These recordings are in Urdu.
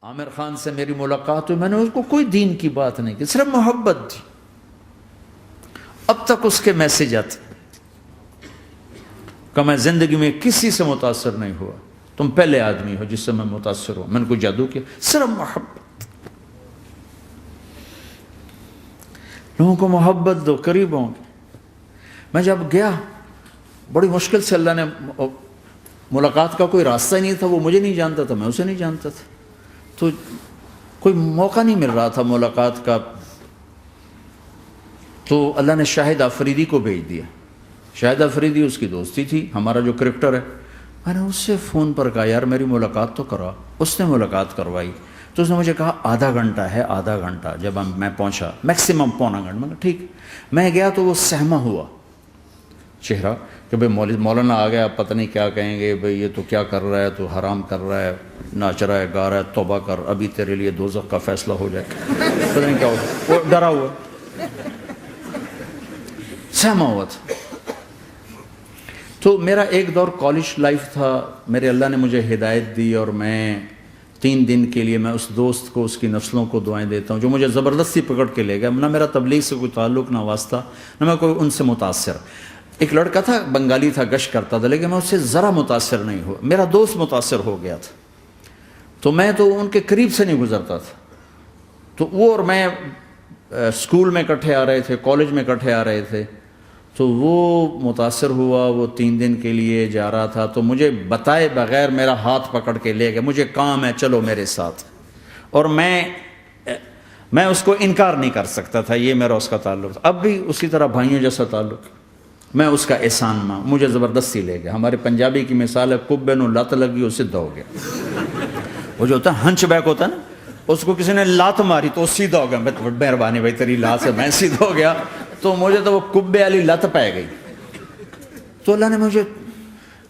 عامر خان سے میری ملاقات ہوئی، میں نے اس کو کوئی دین کی بات نہیں کی، صرف محبت تھی. اب تک اس کے میسج آتے کہ میں زندگی میں کسی سے متاثر نہیں ہوا، تم پہلے آدمی ہو جس سے میں متاثر ہوں. میں نے کوئی جادو کیا، صرف محبت. لوگوں کو محبت دو، قریب ہوں گے. میں جب گیا بڑی مشکل سے اللہ نے، ملاقات کا کوئی راستہ ہی نہیں تھا، وہ مجھے نہیں جانتا تھا، میں اسے نہیں جانتا تھا، تو کوئی موقع نہیں مل رہا تھا ملاقات کا. تو اللہ نے شاہد آفریدی کو بھیج دیا. شاہد آفریدی اس کی دوستی تھی، ہمارا جو کرکٹر ہے. میں نے اس سے فون پر کہا یار میری ملاقات تو کرا. اس نے ملاقات کروائی. تو اس نے مجھے کہا آدھا گھنٹہ ہے، آدھا گھنٹہ. جب میں پہنچا میکسیمم پونا گھنٹہ. میں کہا ٹھیک. میں گیا تو وہ سہما ہوا چہرہ کہ بھئی مولانا آ گیا، پتہ نہیں کیا کہیں گے، بھئی یہ تو کیا کر رہا ہے، تو حرام کر رہا ہے، ناچ رہا ہے، گا رہا ہے، توبہ کر، ابھی تیرے لیے دوزخ کا فیصلہ ہو جائے. پتہ نہیں کیا ہو، وہ ڈرا ہوا سہما ہوا تھا. تو میرا ایک دور کالج لائف تھا. میرے اللہ نے مجھے ہدایت دی اور میں 3 دن کے لیے میں اس دوست کو، اس کی نسلوں کو دعائیں دیتا ہوں جو مجھے زبردستی پکڑ کے لے گیا. نہ میرا تبلیغ سے کوئی تعلق، نہ واسطہ، نہ میں کوئی ان سے متاثر. ایک لڑکا تھا، بنگالی تھا، گشت کرتا تھا، لیکن میں اس سے ذرا متاثر نہیں ہوا. میرا دوست متاثر ہو گیا تھا، تو میں تو ان کے قریب سے نہیں گزرتا تھا. تو وہ اور میں اسکول میں اکٹھے آ رہے تھے، کالج میں اکٹھے آ رہے تھے. تو وہ متاثر ہوا، وہ 3 دن کے لیے جا رہا تھا. تو مجھے بتائے بغیر میرا ہاتھ پکڑ کے لے گیا، مجھے کام ہے چلو میرے ساتھ. اور میں اس کو انکار نہیں کر سکتا تھا، یہ میرا اس کا تعلق تھا. اب بھی اسی طرح بھائیوں جیسا تعلق. میں اس کا احسان ماں، مجھے زبردستی لے گیا. ہمارے پنجابی کی مثال ہے، کبے نو لت لگی وہ سیدھا ہو گیا. وہ جو ہوتا ہے ہنچ بیک ہوتا ہے نا، اس کو کسی نے لات ماری تو وہ سیدھا ہو گیا. مہربانی بھائی تیری لات سے میں سیدھا ہو گیا. تو مجھے تو وہ کبے والی لت پہ گئی. تو اللہ نے مجھے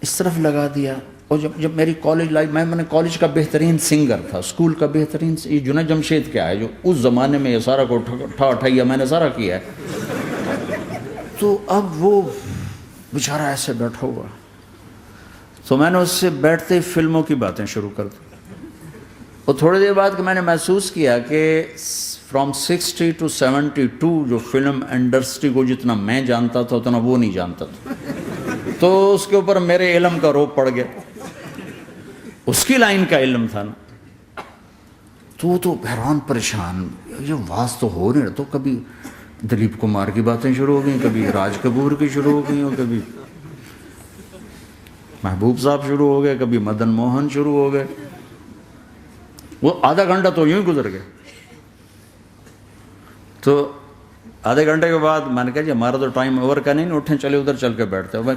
اس طرف لگا دیا. اور جب میری کالج لائف، میں نے کالج کا بہترین سنگر تھا، اسکول کا بہترین، یہ جنید جمشید کیا ہے جو اس زمانے میں یہ سارا کو اٹھایا میں نے سارا کیا ہے. تو اب وہ بیچارہ ایسے بیٹھا ہوا. تو میں نے اس سے بیٹھتے ہی فلموں کی باتیں شروع کر دی. اور تھوڑی دیر بعد کہ میں نے محسوس کیا کہ فرام 60 to 72 جو فلم انڈسٹری کو جتنا میں جانتا تھا اتنا وہ نہیں جانتا تھا. تو اس کے اوپر میرے علم کا روپ پڑ گیا. اس کی لائن کا علم تھا نا. تو حیران پریشان، یہ واز تو ہو نہیں رہا. تو کبھی دلیپ کمار کی باتیں شروع ہو گئیں، کبھی راج کپور کی شروع ہو گئیں، اور کبھی محبوب صاحب شروع ہو گئے، کبھی مدن موہن شروع ہو گئے. وہ آدھا گھنٹہ تو یوں ہی گزر گیا. تو آدھے گھنٹے کے بعد میں نے کہا جی ہمارا تو ٹائم اوور کا نہیں، اٹھیں چلے ادھر چل کے بیٹھتے. وہ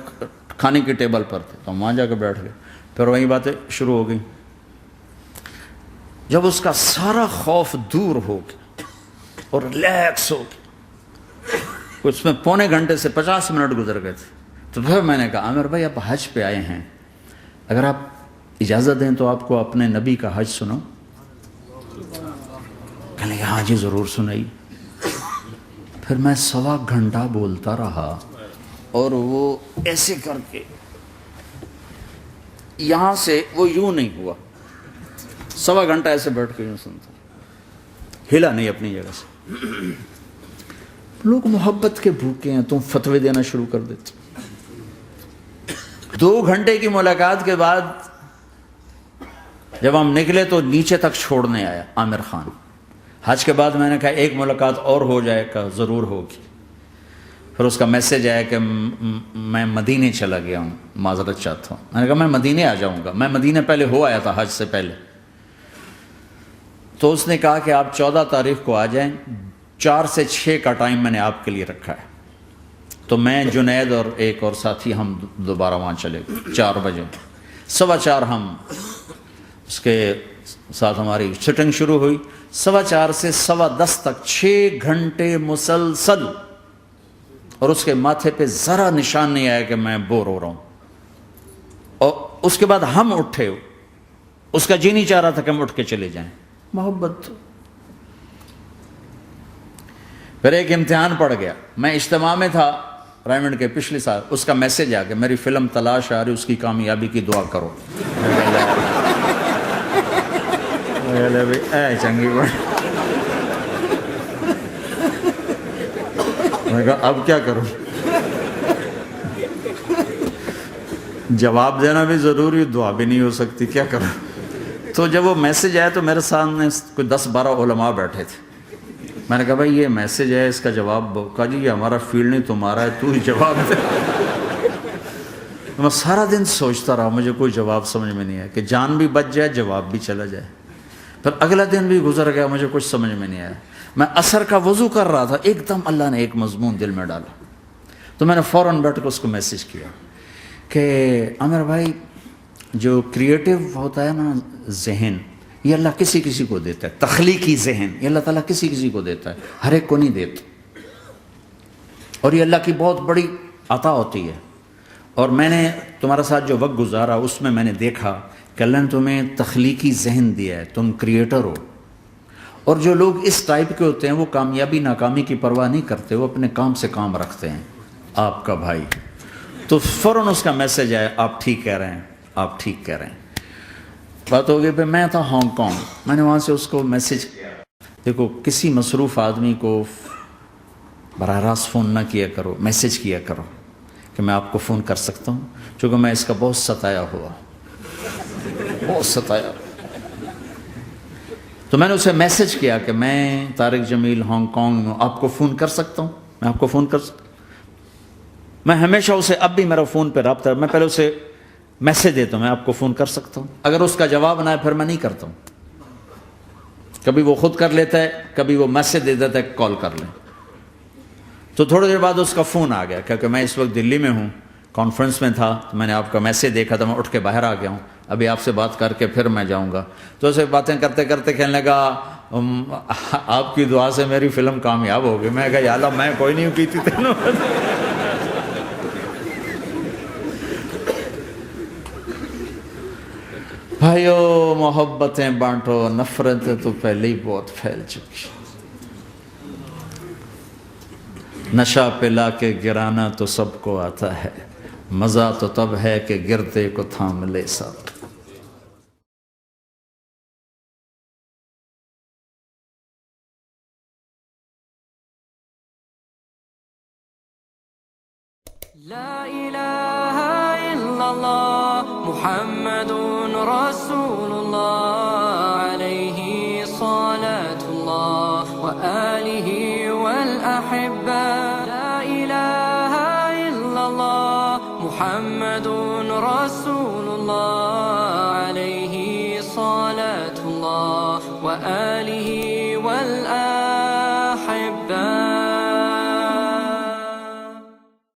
کھانے کی ٹیبل پر تھے تو وہاں جا کے بیٹھ گئے. پھر وہیں باتیں شروع ہو گئیں. جب اس کا سارا خوف دور ہو گیا اور ریلیکس ہو گیا، اس میں پونے گھنٹے سے 50 منٹ گزر گئے تھے. تو پھر میں نے کہا عامر بھائی آپ حج پہ آئے ہیں، اگر آپ اجازت دیں تو آپ کو اپنے نبی کا حج سنو. کہنے لگے ہاں جی ضرور سنائی. پھر میں 1.25 گھنٹہ بولتا رہا اور وہ ایسے کر کے یہاں سے وہ یوں نہیں ہوا. 1.25 گھنٹہ ایسے بیٹھ کے یوں سنتا، ہلا نہیں اپنی جگہ سے. لوگ محبت کے بھوکے ہیں، تم فتوے دینا شروع کر دیتے. 2 گھنٹے کی ملاقات کے بعد جب ہم نکلے تو نیچے تک چھوڑنے آیا عامر خان. حج کے بعد میں نے کہا ایک ملاقات اور ہو جائے گا، ضرور ہوگی. پھر اس کا میسج آیا کہ میں مدینے چلا گیا ہوں، معذرت چاہتا ہوں. میں نے کہا میں مدینے آ جاؤں گا. میں مدینے پہلے ہو آیا تھا حج سے پہلے. تو اس نے کہا کہ آپ 14 تاریخ کو آ جائیں، 4 سے 6 کا ٹائم میں نے آپ کے لیے رکھا ہے. تو میں، جنید اور ایک اور ساتھی ہم دوبارہ وہاں چلے گئے. 4 بجے 4:15 ہم اس کے ساتھ ہماری سٹنگ شروع ہوئی. 4:15 سے 10:15 تک 6 گھنٹے مسلسل. اور اس کے ماتھے پہ ذرا نشان نہیں آیا کہ میں بور ہو رہا ہوں. اور اس کے بعد ہم اٹھے، اس کا جی نہیں چاہ رہا تھا کہ ہم اٹھ کے چلے جائیں. محبت. پھر ایک امتحان پڑ گیا. میں اجتماع میں تھا ریمنڈ کے پچھلے سال. اس کا میسج آ گیا میری فلم تلاش آ رہی، اس کی کامیابی کی دعا کرو. لے بھی اے چنگی بڑی. میں نے کہا اب کیا کروں؟ جواب دینا بھی ضروری، دعا بھی نہیں ہو سکتی، کیا کروں؟ تو جب وہ میسج آیا تو میرے سامنے کوئی 10-12 علماء بیٹھے تھے. میں نے کہا بھائی یہ میسج ہے، اس کا جواب کہا جی یہ ہمارا فیلڈ نہیں تمہارا ہے، تو ہی جواب دے. میں سارا دن سوچتا رہا، مجھے کوئی جواب سمجھ میں نہیں آیا کہ جان بھی بچ جائے، جواب بھی چلا جائے. پھر اگلا دن بھی گزر گیا، مجھے کچھ سمجھ میں نہیں آیا. میں عصر کا وضو کر رہا تھا، ایک دم اللہ نے ایک مضمون دل میں ڈالا. تو میں نے فوراً بیٹھ کے اس کو میسج کیا کہ عامر بھائی جو کریٹو ہوتا ہے نا ذہن، یہ اللہ کسی کسی کو دیتا ہے. تخلیقی ذہن یہ اللہ تعالیٰ کسی کسی کو دیتا ہے، ہر ایک کو نہیں دیتا. اور یہ اللہ کی بہت بڑی عطا ہوتی ہے. اور میں نے تمہارے ساتھ جو وقت گزارا اس میں نے دیکھا کہ اللہ نے تمہیں تخلیقی ذہن دیا ہے، تم کریٹر ہو. اور جو لوگ اس ٹائپ کے ہوتے ہیں وہ کامیابی ناکامی کی پرواہ نہیں کرتے، وہ اپنے کام سے کام رکھتے ہیں. آپ کا بھائی تو فوراً اس کا میسج آیا، آپ ٹھیک کہہ رہے ہیں، آپ ٹھیک کہہ رہے ہیں. بات ہو گئی. پھر میں تھا ہانگ کانگ، میں نے وہاں سے اس کو میسج کیا. دیکھو کسی مصروف آدمی کو براہ راست فون نہ کیا کرو، میسج کیا کرو کہ میں آپ کو فون کر سکتا ہوں، چونکہ میں اس کا بہت ستایا ہوا، بہت ستایا. تو میں نے اسے میسج کیا کہ میں طارق جمیل ہانگ کانگ میں آپ کو فون کر سکتا ہوں، میں آپ کو فون کر سکتا ہوں. میں ہمیشہ اسے، اب بھی میرا فون پہ رابطہ ہے، میں پہلے اسے میسج دیتا ہوں میں آپ کو فون کر سکتا ہوں. اگر اس کا جواب نہ ہے پھر میں نہیں کرتا ہوں. کبھی وہ خود کر لیتا ہے، کبھی وہ میسج دے دیتا ہے کال کر لیں. تو تھوڑی دیر بعد اس کا فون آ گیا کیونکہ میں اس وقت دلی میں ہوں، کانفرنس میں تھا. تو میں نے آپ کا میسج دیکھا تھا، میں اٹھ کے باہر آ گیا ہوں، ابھی آپ سے بات کر کے پھر میں جاؤں گا. تو اسے باتیں کرتے کرتے کہنے لگا آپ کی دعا سے میری فلم کامیاب ہو گئی. میں کہا یا اللہ میں کوئی نہیں کیتی تینوں. بھائیو محبتیں بانٹو، نفرتیں تو پہلے ہی بہت پھیل چکی. نشہ پلا کے گرانا تو سب کو آتا ہے، مزہ تو تب ہے کہ گرتے کو تھام لے سب. لا إله إلا الله محمد رسول الله عليه صلاة الله وآله والأحبة. لا إله إلا الله محمد رسول الله عليه صلاة الله وآله